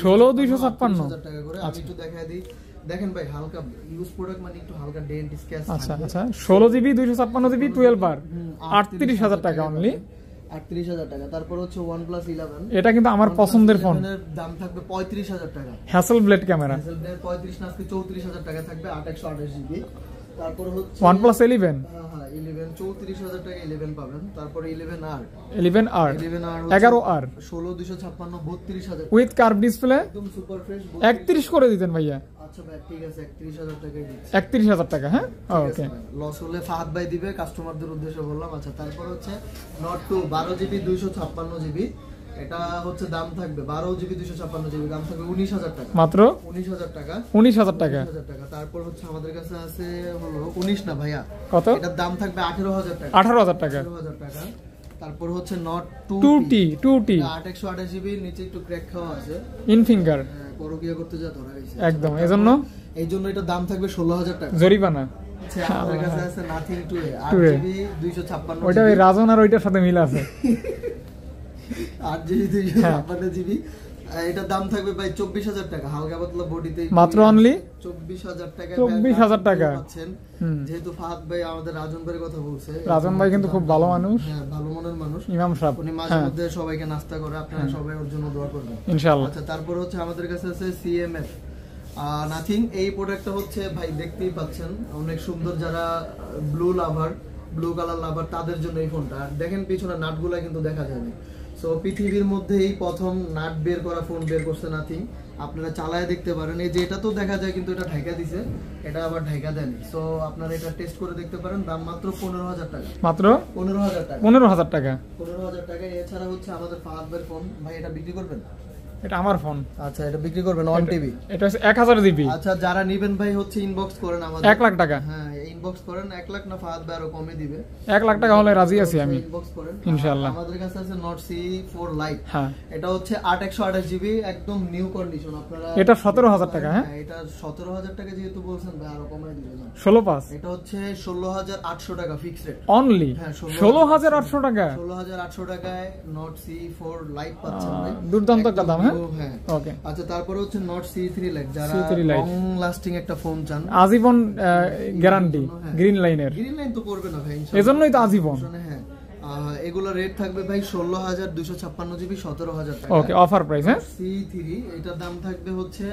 Speaker 2: 16,256
Speaker 1: টাকা করে। আমি একটু দেখাই দিই, দেখেন ভাই, হালকা ইউজ প্রোডাক্ট, মানে একটু হালকা ডেন্ট স্ক্র্যাচ।
Speaker 2: আচ্ছা, আচ্ছা, 16 জিবি 256 জিবি 12 বার 38,000 টাকা অনলি।
Speaker 1: 38,000 টাকা। তারপর হচ্ছে OnePlus 11,
Speaker 2: এটা কিন্তু আমার পছন্দের ফোন।
Speaker 1: এর দাম থাকবে 35,000 টাকা।
Speaker 2: Hassle blade camera.
Speaker 1: 35 না, আজকে 34,000 টাকা থাকবে, 828 জিবি। তারপর হচ্ছে
Speaker 2: OnePlus 11,
Speaker 1: হ্যাঁ 11 34,000 টাকা 11 পাবেন। তারপর 11R
Speaker 2: 11R
Speaker 1: 11R 16,256 32,000
Speaker 2: with curve display,
Speaker 1: একদম সুপার ফ্রেশ।
Speaker 2: 31 করে দিতেন ভাইয়া।
Speaker 1: আচ্ছা ভাই, ঠিক আছে, 31,000 টাকাই দিচ্ছি।
Speaker 2: 31,000 টাকা। হ্যাঁ, ওকে।
Speaker 1: লস হলে ফাহাদ ভাই দিবে, কাস্টমারদের উদ্দেশ্যে বললাম। আচ্ছা, তারপর হচ্ছে Note 2 12 জিবি 256 জিবি, এটা হচ্ছে দাম থাকবে 12 জিবি 256 জিবি, দাম থাকবে 19,000 টাকা।
Speaker 2: মাত্র
Speaker 1: 19,000 টাকা।
Speaker 2: 19,000 টাকা।
Speaker 1: 19,000 টাকা। তারপর হচ্ছে আমাদের কাছে আছে হলো 19 না ভাইয়া,
Speaker 2: কত?
Speaker 1: এটার দাম থাকবে 18,000 টাকা।
Speaker 2: 18,000 টাকা।
Speaker 1: 18,000 টাকা। তারপর হচ্ছে Note
Speaker 2: 2T
Speaker 1: 828 জিবি, নিচে একটু ক্র্যাক খাওয়া আছে,
Speaker 2: ইন ফিঙ্গার,
Speaker 1: করকিয়া করতে যা ধরা গেছে
Speaker 2: একদম। এই জন্য
Speaker 1: এটার দাম থাকবে 16,000 টাকা।
Speaker 2: জরিমানা
Speaker 1: হচ্ছে আমাদের কাছে আছে নাথিং 2A 8GB 256
Speaker 2: ওইটা ওই রাজন আর ওইটার সাথে মিল আছে
Speaker 1: 8GB 256GB এটার দাম থাকবে ভাই 24,000 টাকা হালকা পাতলা বডিতে
Speaker 2: মাত্র অনলি
Speaker 1: 24,000 টাকা
Speaker 2: 24,000 টাকা
Speaker 1: পাচ্ছেন যেহেতু ফাহাদ ভাই আমাদের রাজন ভাইয়ের কথা বলছে
Speaker 2: রাজন ভাই কিন্তু খুব ভালো মানুষ
Speaker 1: হ্যাঁ ভালো মনের মানুষ
Speaker 2: ইমাম সাহেব
Speaker 1: উনি মাঝে মধ্যে সবাইকে নাস্তা করে আপনারা সবাই ওর জন্য দোয়া করবেন
Speaker 2: ইনশাআল্লাহ
Speaker 1: আচ্ছা তারপর হচ্ছে আমাদের কাছে আছে CMF নাথিং এই প্রোডাক্টটা হচ্ছে ভাই দেখতেই পাচ্ছেন অনেক সুন্দর যারা ব্লু কালার লাভার তাদের জন্য এই ফোনটা দেখেন পিছনে নাটগুলা কিন্তু দেখা যায় না সো পৃথিবীর মধ্যে এই প্রথম নাট বের করা ফোন বের করছে নাথিং আপনারা চালায় দেখতে পারেন এই যে এটা তো দেখা যায় কিন্তু এটা ঢাকা দিছে এটা আবার ঢাকা দেয়নি সো আপনারা এটা টেস্ট করে দেখতে পারেন দাম মাত্র 15,000 টাকা
Speaker 2: মাত্র
Speaker 1: 15,000 টাকা
Speaker 2: 15,000 টাকা
Speaker 1: 15,000 টাকা এছাড়া হচ্ছে আমাদের ফাহাদ ভাইয়ের ফোন ভাই এটা বিক্রি করবেন
Speaker 2: এটা আমার ফোন
Speaker 1: আচ্ছা এটা বিক্রি করবেন 1TB
Speaker 2: এটা হচ্ছে 1000 জিবি
Speaker 1: আচ্ছা যারা নেবেন ভাই হচ্ছে ইনবক্স করেন আমাদের
Speaker 2: 1 লাখ টাকা
Speaker 1: হ্যাঁ ইনবক্স করেন 1 লাখ না ফাহাদ ভাই আরো কমে দিবে
Speaker 2: 1 লাখ টাকা হলে রাজি আছি আমি
Speaker 1: ইনবক্স করেন
Speaker 2: ইনশাআল্লাহ
Speaker 1: আমাদের কাছে আছে Note C4 Lite
Speaker 2: হ্যাঁ
Speaker 1: এটা হচ্ছে 8128GB একদম নিউ কন্ডিশন আপনারা
Speaker 2: এটা 17,000 টাকা হ্যাঁ
Speaker 1: এটা 17,000 টাকা যেহেতু বলছেন ভাই আরো কমাই দিবেন
Speaker 2: 16
Speaker 1: এটা হচ্ছে 16,800 টাকা ফিক্সড রেট
Speaker 2: অনলি
Speaker 1: হ্যাঁ
Speaker 2: 16,800 টাকা
Speaker 1: 16,800 টাকায় Note C4 Lite পাচ্ছেন ভাই
Speaker 2: দুর্দান্ত একটা দাম হ্যাঁ
Speaker 1: হ্যাঁ
Speaker 2: ওকে
Speaker 1: আচ্ছা তারপরে হচ্ছে Note C3 Lite যারা
Speaker 2: C3 Lite
Speaker 1: লং লাস্টিং একটা ফোন চান
Speaker 2: আজীবন গ্যারান্টি গ্রিন লাইনের
Speaker 1: গ্রিন লাইন তো পড়বে না ভাই
Speaker 2: এজন্যই তো আজীবন
Speaker 1: হ্যাঁ এগুলো রেট থাকবে ভাই 16,256GB 17,000 টাকা
Speaker 2: ওকে অফার প্রাইস হ্যাঁ
Speaker 1: C3 এটার দাম থাকবে হচ্ছে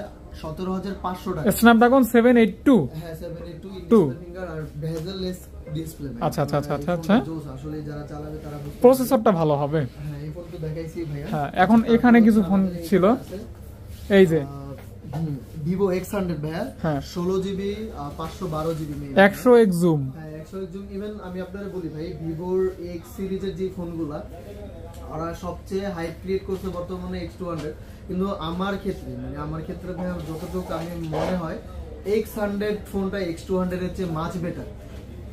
Speaker 1: 17,500 টাকা
Speaker 2: স্ন্যাপড্রাগন 782
Speaker 1: হ্যাঁ 782 ফিঙ্গার আর বেজেললেস ডিসপ্লে
Speaker 2: আচ্ছা আচ্ছা আচ্ছা আচ্ছা
Speaker 1: আসলে যারা চালাবে তারা
Speaker 2: প্রসেসরটা ভালো হবে
Speaker 1: হ্যাঁ এই ফোন তো দেখাইছি ভাইয়া
Speaker 2: হ্যাঁ এখন এখানে কিছু ফোন ছিল এই যে
Speaker 1: Vivo X100 ভাইয়া
Speaker 2: হ্যাঁ
Speaker 1: 16GB 512GB
Speaker 2: 100x জুম
Speaker 1: হ্যাঁ 100x জুম ইভেন আমি আপনাদের বলি ভাই Vivoর X সিরিজের যে ফোনগুলা ওরা সবচেয়ে হাইপ ক্রিয়েট করছে বর্তমানে X200 কিন্তু আমার ক্ষেত্রে ভাই যতটুকু আমি মনে হয় X100 ফোনটা X200 এর চেয়ে মাচ বেটার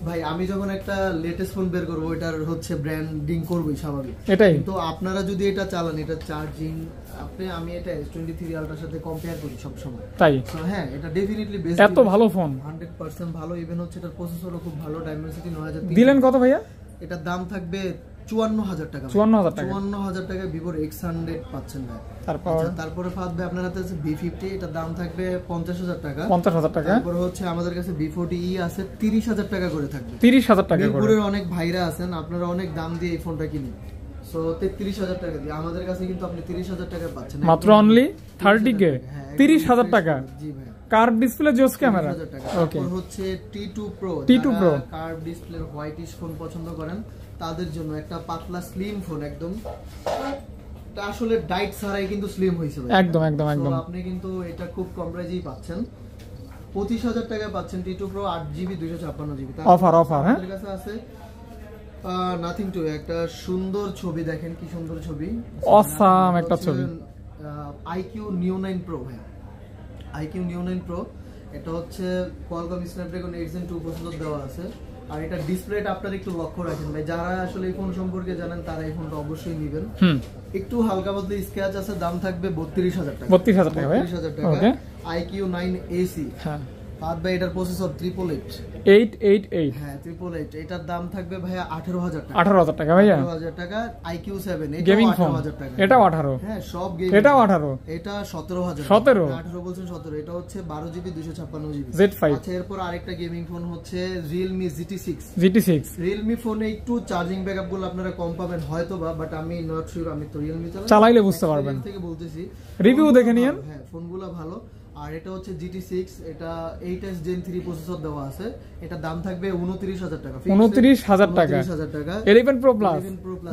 Speaker 1: ভাই আমি যখন একটা লেটেস্ট ফোন বের করবো এটার হচ্ছে ব্র্যান্ডিং করবোই স্বাভাবিক
Speaker 2: এটাই
Speaker 1: তো আপনারা যদি এটা চালান এটা চার্জিং আমি এটা S23 আলট্রার সাথে কম্পেয়ার করি সব সময়
Speaker 2: তাই
Speaker 1: তো হ্যাঁ এটা ডেফিনেটলি বেস্ট
Speaker 2: এত ভালো ফোন
Speaker 1: 100% ভালো ইভেন হচ্ছে এটার প্রসেসরও খুব ভালো ডাইমেনসিটি 9000
Speaker 2: দিলেন কত ভাইয়া
Speaker 1: এটার দাম থাকবে 54,000 টাকা 54,000 টাকায় Vivoর X100 পাচ্ছেন ভাই তারপরে পাবে আপনার হাতে আছে B50 এটার দাম থাকবে 50,000 টাকা
Speaker 2: 50,000 টাকা
Speaker 1: তারপরে হচ্ছে আমাদের কাছে B40e আছে 30,000 টাকা করে থাকবে
Speaker 2: 30,000 টাকা করে
Speaker 1: মিরপুরের অনেক ভাইরা আছেন আপনারা অনেক দাম দিয়ে এই ফোনটা কিনেন সো 33,000 টাকা দিয়ে আমাদের কাছে কিন্তু আপনি 30,000 টাকা পাচ্ছেন
Speaker 2: মাত্র অনলি 30k 30,000 টাকা
Speaker 1: জি ভাই
Speaker 2: কার্ভ ডিসপ্লে জোস ক্যামেরা
Speaker 1: ওকে হচ্ছে T2 Pro কার্ভ ডিসপ্লের হোয়াইটিশ ফোন পছন্দ করেন তাদের জন্য একটা পাতলা স্লিম ফোন একদম এটা আসলে ডাইট ছাড়াই কিন্তু স্লিম হইছে ভাই
Speaker 2: একদম
Speaker 1: আপনি কিন্তু এটা খুব কম প্রাইসেই পাচ্ছেন 25,000 টাকায় পাচ্ছেন T2 Pro 8GB 256GB
Speaker 2: offer হ্যাঁ
Speaker 1: আমাদের কাছে আছে নাথিং টু একটা সুন্দর ছবি দেখেন কি সুন্দর ছবি
Speaker 2: অসাম একটা ছবি
Speaker 1: IQ Neo 9 Pro ভাই IQ Neo 9 Pro এটা হচ্ছে Qualcomm Snapdragon 8 Gen 2 প্রসেসর দেওয়া আছে আর এটা ডিসপ্লেটা আপনারা একটু লক্ষ্য রাখেন ভাই যারা আসলে এই ফোন সম্পর্কে জানেন তারা এই ফোনটা অবশ্যই নেবেন একটু হালকা পাতলা স্ক্র্যাচ আছে দাম থাকবে 32,000 টাকা
Speaker 2: 32,000 টাকা ভাই
Speaker 1: 32,000 টাকা IQ 9 AC হ্যাঁ পাঁচ ভাই এটার প্রসেসর
Speaker 2: 888
Speaker 1: হ্যাঁ 888 এটার দাম থাকবে ভাইয়া 18,000 টাকা
Speaker 2: 18,000 টাকা ভাইয়া
Speaker 1: 18,000 টাকা IQ 7
Speaker 2: গেমিং ফোন
Speaker 1: 18,000 টাকা
Speaker 2: এটাও 18
Speaker 1: হ্যাঁ সব গেমিং
Speaker 2: এটাও 18
Speaker 1: এটা 17,000 18 বলছেন 17 এটা হচ্ছে 12GB 256GB
Speaker 2: Z5
Speaker 1: আচ্ছা এরপর আরেকটা গেমিং ফোন হচ্ছে Realme
Speaker 2: GT6
Speaker 1: Realme ফোনে একটু চার্জিং ব্যাকআপ গুলো আপনারা কম পাবেন হয়তোবা বাট আমি নট শিওর আমি তো Realme
Speaker 2: চালাইলে বুঝতে পারবেন
Speaker 1: থেকে বলতেছি
Speaker 2: রিভিউ দেখে নিয়েন
Speaker 1: হ্যাঁ ফোনগুলো ভালো আর এটা হচ্ছে GT6 এটা 8S Gen 3 প্রসেসর দেওয়া আছে এটা দাম থাকবে 29,000 টাকা
Speaker 2: 29,000 টাকা 11 Pro Plus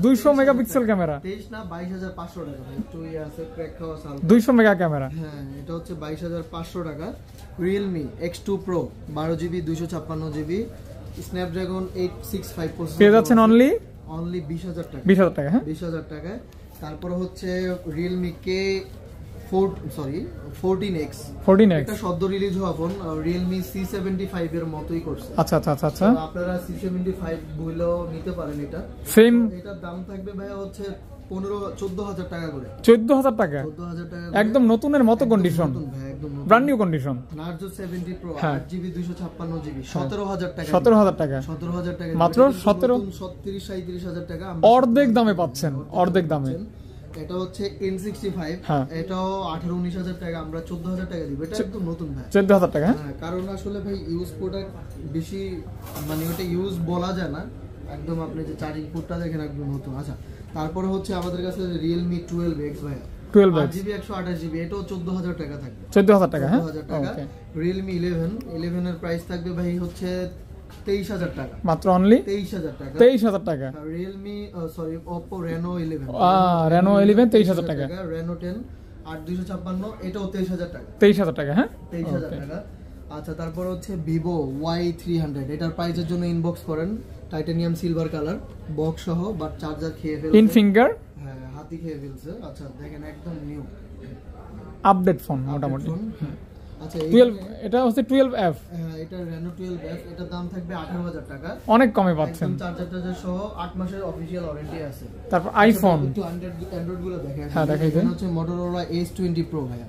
Speaker 2: 200 মেগাপিক্সেল ক্যামেরা
Speaker 1: 23 না 22,500 টাকা ভাই একটু আছে ক্র্যাক খাওয়া সাল
Speaker 2: 200 মেগা ক্যামেরা
Speaker 1: হ্যাঁ এটা হচ্ছে 22,500 টাকা Realme X2 Pro 12GB 256GB Snapdragon 865 processor
Speaker 2: পেয়ে যাচ্ছেন অনলি
Speaker 1: 20,000 টাকা
Speaker 2: 20,000 টাকা হ্যাঁ
Speaker 1: 20,000 টাকা তারপর হচ্ছে Realme K 14X
Speaker 2: 14X
Speaker 1: এটা সদ্য রিলিজ হওয়া ফোন Realme C75 এর মতই করছে।
Speaker 2: আচ্ছা আচ্ছা আচ্ছা আচ্ছা,
Speaker 1: তো আপনারা C75 বইলেও নিতে পারেন। এটা
Speaker 2: সেম,
Speaker 1: এটার দাম থাকবে ভাইয়া হচ্ছে 14,000 টাকা করে।
Speaker 2: 14,000 টাকা,
Speaker 1: 14,000 টাকা
Speaker 2: একদম নতুনের মতো condition, brand new condition.
Speaker 1: Narzo 70 Pro
Speaker 2: হ্যাঁ।
Speaker 1: 8GB 256GB 17,000 টাকা।
Speaker 2: 17,000 টাকা,
Speaker 1: 17,000 টাকা
Speaker 2: মাত্র
Speaker 1: 37-37,000 টাকা
Speaker 2: অর্ধেক দামে পাচ্ছেন, অর্ধেক দামে।
Speaker 1: এটা হচ্ছে N65,
Speaker 2: হ্যাঁ।
Speaker 1: এটাও 18-19,000 টাকা, আমরা 14,000 টাকা দিব। এটা একদম নতুন ভাই,
Speaker 2: 14,000 টাকা।
Speaker 1: হ্যাঁ, কারণ আসলে ভাই ইউজ প্রোডাক্ট বেশি মানে ওটা ইউজ বলা যায় না, একদম আপনি যে চার্জিং পোর্টটা দেখেন একদম নতুন। আচ্ছা, তারপরে হচ্ছে আমাদের কাছে Realme 12X ভাই,
Speaker 2: 12X
Speaker 1: 8GB 128GB, এটাও 14,000 টাকা থাকবে।
Speaker 2: 14,000 টাকা, হ্যাঁ
Speaker 1: 14,000 টাকা।
Speaker 2: ওকে।
Speaker 1: Realme 11 এর প্রাইস থাকবে ভাই হচ্ছে 23,000 টাকা,
Speaker 2: মাত্র অনলি
Speaker 1: 23,000 টাকা।
Speaker 2: 23,000 টাকা।
Speaker 1: Realme Oppo Reno 11,
Speaker 2: Reno 11 23,000 টাকা।
Speaker 1: Reno 10 8256, এটাও 23,000 টাকা,
Speaker 2: 23,000 টাকা, হ্যাঁ
Speaker 1: 23,000 টাকা। আচ্ছা, তারপর হচ্ছে Vivo Y300, এটার প্রাইসের জন্য ইনবক্স করেন। টাইটানিয়াম সিলভার কালার, বক্স সহ, বাট চার্জার খেয়ে ফেলছে,
Speaker 2: ইন ফিঙ্গার,
Speaker 1: হ্যাঁ হাতি খেয়ে ফেলছে। আচ্ছা দেখেন একদম নিউ
Speaker 2: আপডেট ফোন মোটামুটি।
Speaker 1: আচ্ছা
Speaker 2: 12, এটা হচ্ছে 12F,
Speaker 1: হ্যাঁ এটা Reno 12F, এটার দাম থাকবে 18,000 টাকা,
Speaker 2: অনেক কমে পাচ্ছেন।
Speaker 1: চার্জার সহ 8 মাসের অফিশিয়াল ওয়ারেন্টি আছে।
Speaker 2: তারপর আইফোন,
Speaker 1: একটু অ্যান্ড্রয়েড গুলো দেখেন।
Speaker 2: হ্যাঁ, দেখাই দেন।
Speaker 1: এটা হচ্ছে Motorola S20 Pro ভাই,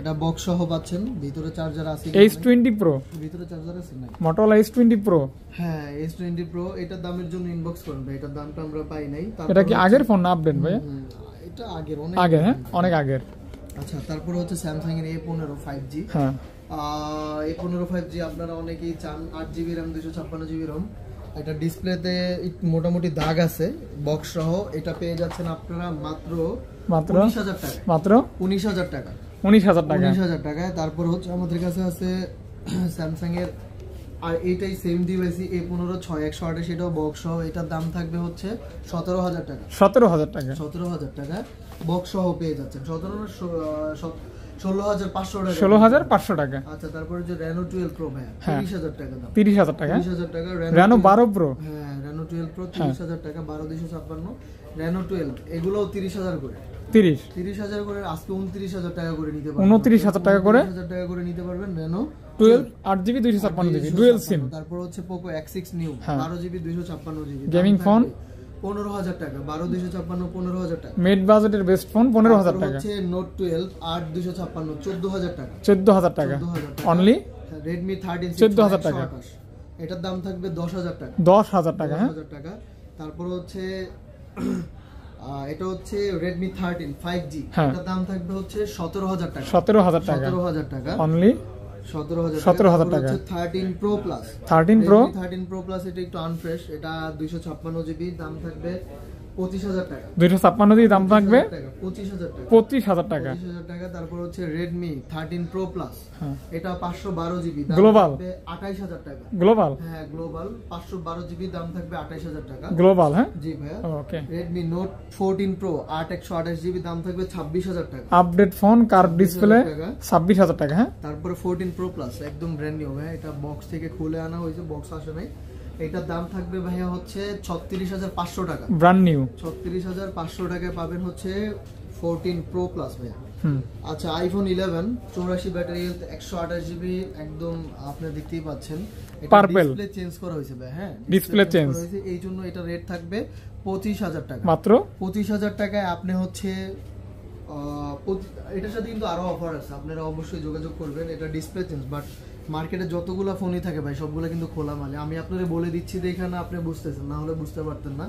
Speaker 1: এটা বক্স সহ পাচ্ছেন, ভিতরে চার্জার আছে।
Speaker 2: S20 Pro,
Speaker 1: ভিতরে চার্জার আছে না?
Speaker 2: Motorola S20 Pro,
Speaker 1: হ্যাঁ S20 Pro, এটার দামের জন্য ইনবক্স করুন ভাই, এটার দামটা আমরা পাই নাই।
Speaker 2: এটা কি আগের ফোন না আপডেট ভাই?
Speaker 1: এটা আগের, অনেক
Speaker 2: আগে, হ্যাঁ অনেক আগের।
Speaker 1: আচ্ছা, তারপরে হচ্ছে Samsung এর A15 5G,
Speaker 2: হ্যাঁ
Speaker 1: A15 5G আপনারা অনেকেই চান, 8GB RAM 256GB ROM। এটা ডিসপ্লেতে মোটামুটি দাগ আছে, বক্স সহ। এটা পেয়ে যাচ্ছেন আপনারা মাত্র 19,000 টাকা,
Speaker 2: মাত্র
Speaker 1: 19,000 টাকা,
Speaker 2: 19,000 টাকা,
Speaker 1: 19,000 টাকায়। তারপর হচ্ছে আমাদের কাছে আছে স্যামসাং এর, আর এইটাই সেম ডিভাইসই A15 6128, এটাও বক্স সহ। এটার দাম থাকবে হচ্ছে 17,000 টাকা,
Speaker 2: 17,000 টাকা,
Speaker 1: 17,000 টাকা বক্স সহ পেয়ে যাচ্ছেন। 16,500 টাকা,
Speaker 2: 16,500 টাকা।
Speaker 1: আচ্ছা, তারপরে যে Reno 12 Pro ভাই 30,000 টাকা দাম,
Speaker 2: 30,000 টাকা,
Speaker 1: 30,000 টাকা।
Speaker 2: Reno 12 Pro,
Speaker 1: হ্যাঁ Reno 12 Pro 30,000 টাকা, 12,256। Reno 12 এগুলোও 30,000 করে, 30,000 করে, আজকে 29,000 টাকা করে নিতে পারবেন,
Speaker 2: 29,000 টাকা করে,
Speaker 1: 29,000 টাকা করে নিতে পারবেন Reno
Speaker 2: 12 8GB 256GB dual SIM.
Speaker 1: তারপর হচ্ছে Poco X6 New 12GB 256GB
Speaker 2: gaming phone
Speaker 1: 15,000 টাকা, 12,256 15,000 টাকা।
Speaker 2: মিড বাজেটের বেস্ট ফোন 15,000 টাকা।
Speaker 1: হচ্ছে Note 12 8,256 14,000 টাকা,
Speaker 2: 14,000 টাকা অনলি।
Speaker 1: Redmi 13
Speaker 2: 14,000 টাকা,
Speaker 1: এটার দাম থাকবে 10,000 টাকা,
Speaker 2: 10,000 টাকা, হ্যাঁ
Speaker 1: 10,000 টাকা। তারপর হচ্ছে এটা হচ্ছে Redmi 13 5G, এটার দাম থাকবে হচ্ছে 17,000 টাকা,
Speaker 2: 17,000 টাকা,
Speaker 1: 17,000 টাকা
Speaker 2: অনলি
Speaker 1: 17,000 টাকা। 13 Pro Plus,
Speaker 2: 13 Pro,
Speaker 1: 13 Pro Plus এটা একটু আনফ্রেশ, এটা 256GB, দাম থাকবে 25,000 টাকা,
Speaker 2: 256 দিয়ে দাম থাকবে
Speaker 1: 25,000 টাকা,
Speaker 2: 25,000 টাকা,
Speaker 1: 25,000 টাকা। তারপর হচ্ছে Redmi 13 Pro Plus, এটা 512GB, দাম
Speaker 2: গ্লোবাল
Speaker 1: থাকবে 28,000 টাকা,
Speaker 2: গ্লোবাল,
Speaker 1: হ্যাঁ গ্লোবাল 512GB, দাম থাকবে 28,000 টাকা,
Speaker 2: গ্লোবাল, হ্যাঁ
Speaker 1: জি ভাইয়া।
Speaker 2: ওকে।
Speaker 1: Redmi Note 14 Pro 8/128GB, দাম থাকবে 26,000 টাকা,
Speaker 2: আপডেট ফোন, কার্ভ ডিসপ্লে 26,000 টাকা, হ্যাঁ।
Speaker 1: তারপরে 14 Pro Plus একদম ব্র্যান্ড নিউ ভাই, এটা বক্স থেকে খুলে আনা হয়েছে, বক্স আসে নাই। এটার দাম থাকবে ভাইয়া হচ্ছে 36,500 টাকা,
Speaker 2: ব্র্যান্ড নিউ
Speaker 1: 36,500 টাকায় পাবেন হচ্ছে 14 Pro Plus ভাইয়া। আচ্ছা, iPhone 11 84 ব্যাটারি হেলথ 128GB, একদম আপনি দেখতেই পাচ্ছেন,
Speaker 2: পার্পল
Speaker 1: ডিসপ্লে চেঞ্জ করা হয়েছে ভাই, হ্যাঁ
Speaker 2: ডিসপ্লে চেঞ্জ
Speaker 1: হয়েছে, এই জন্য এটা রেট থাকবে 25,000 টাকা,
Speaker 2: মাত্র
Speaker 1: 25,000 টাকায় আপনি হচ্ছে এটার সাথে কিন্তু আরো অফার আছে, আপনারা অবশ্যই যোগাযোগ করবেন। এটা ডিসপ্লে চেঞ্জ, বাট মার্কেটে যতগুলো ফোনই থাকে ভাই সবগুলো কিন্তু খোলা মালে, আমি আপনাদের বলে দিচ্ছি দেখে না আপনি বুঝতেছেন, না হলে বুঝতে পারতেন না।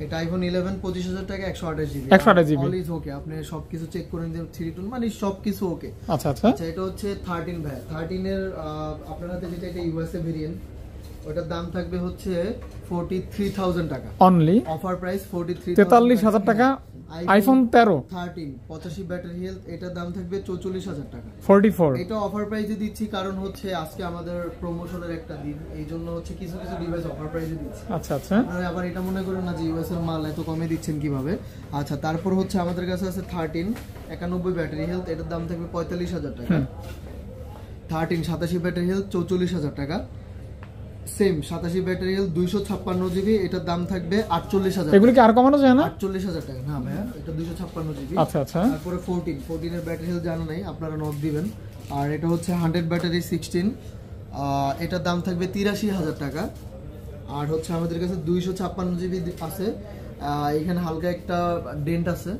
Speaker 1: এটা iPhone 11 25,000 টাকা 128GB,
Speaker 2: 128GB
Speaker 1: all is okay, আপনি সবকিছু চেক করে নিতে 3 টুন মানে সবকিছু ওকে।
Speaker 2: আচ্ছা আচ্ছা।
Speaker 1: আচ্ছা, এটা হচ্ছে 13 ভাই, 13 এর আপনার হাতে যেটা এটা ইউএসএ ভেরিয়েন্ট, ওটার দাম থাকবে হচ্ছে 43,000 টাকা
Speaker 2: অনলি,
Speaker 1: অফার প্রাইস
Speaker 2: 43,000 টাকা। iPhone 13
Speaker 1: 85 ব্যাটারি হেলথ, এটার দাম থাকবে 44,000 টাকা,
Speaker 2: 44।
Speaker 1: এটা অফার প্রাইসে দিচ্ছি কারণ হচ্ছে আজকে আমাদের প্রমোশনের একটা দিন, এই জন্য হচ্ছে কিছু কিছু ডিভাইস অফার প্রাইসে দিচ্ছি।
Speaker 2: আচ্ছা আচ্ছা,
Speaker 1: আপনারা আবার এটা মনে করেন না যে ইউএস এর মাল এত কমে দিচ্ছেন কিভাবে। আচ্ছা, তারপর হচ্ছে আমাদের কাছে আছে 13 91 ব্যাটারি হেলথ, এটার দাম থাকবে 45,000 টাকা। 13 87 ব্যাটারি হেলথ 44,000 টাকা। সেম 87 ব্যাটারিয়াল 256 জিবি, এটার দাম থাকবে 48,000।
Speaker 2: এগুলো কি আর কমানো যায় না?
Speaker 1: 48,000 টাকা। হ্যাঁ ভাইয়া, এটা 256 জিবি।
Speaker 2: আচ্ছা আচ্ছা।
Speaker 1: তারপরে 14 এর ব্যাটারি হেলথ জানা নাই, আপনারা নোট দিবেন। আর এটা হচ্ছে 100 ব্যাটারি 16, এটার দাম থাকবে 83,000 টাকা। আর হচ্ছে আমাদের কাছে 256 জিবি আছে, এখানে হালকা একটা ডেন্ট আছে,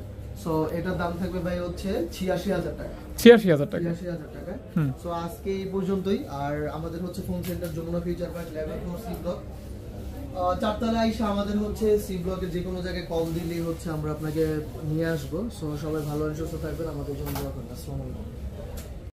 Speaker 1: সো এটার দাম থাকবে ভাই হচ্ছে 86,000 টাকা।
Speaker 2: 86,000 টাকা।
Speaker 1: 86,000 টাকা। সো আজকে এই পর্যন্তই। আর আমাদের হচ্ছে phone centre Jamuna future park level 4 C block, চারতলা আইসা আমাদের হচ্ছে সি ব্লকের যে কোনো জায়গায় কল দিলেই হচ্ছে আমরা আপনাকে নিয়ে আসবো। সো সবাই ভালো সুস্থ থাকবেন, আমাদের জন্য দোয়া করবেন। আসসালামু আলাইকুম।